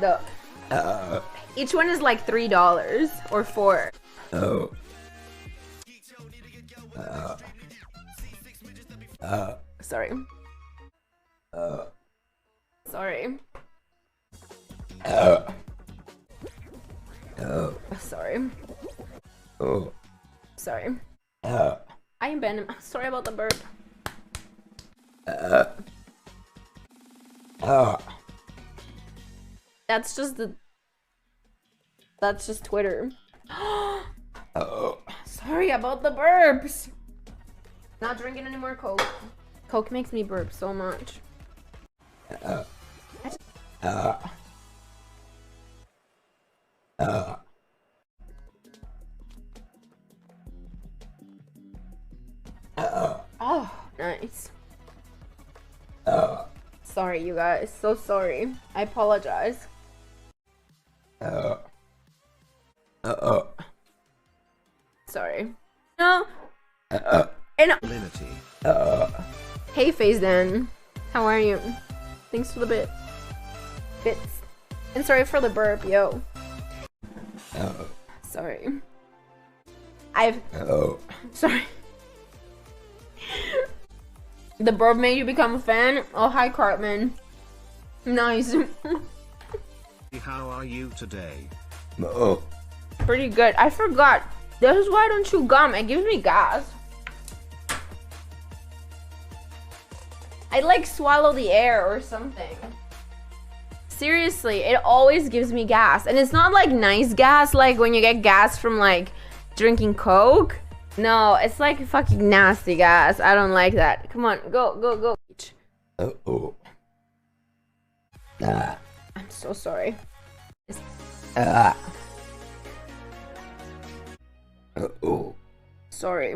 The each one is like $3 or $4. Sorry. Sorry. Sorry. Sorry. I am Ben. I'm sorry about the burp. That's just Twitter. Sorry about the burps. Not drinking any more Coke. Coke makes me burp so much. Oh, nice. Sorry, you guys. So sorry. I apologize. Sorry. No. And Alinity. hey, Phase Dan. How are you? Thanks for the bits. And sorry for the burp, yo. Sorry. Sorry. The burp made you become a fan? Oh, hi, Cartman. Nice. How are you today? Pretty good. I forgot. This is why I don't chew gum. It gives me gas. I like swallow the air or something. Seriously, it always gives me gas. And it's not like nice gas, like when you get gas from like drinking Coke. No, it's like fucking nasty gas. I don't like that. Come on, go. I'm so sorry. Sorry.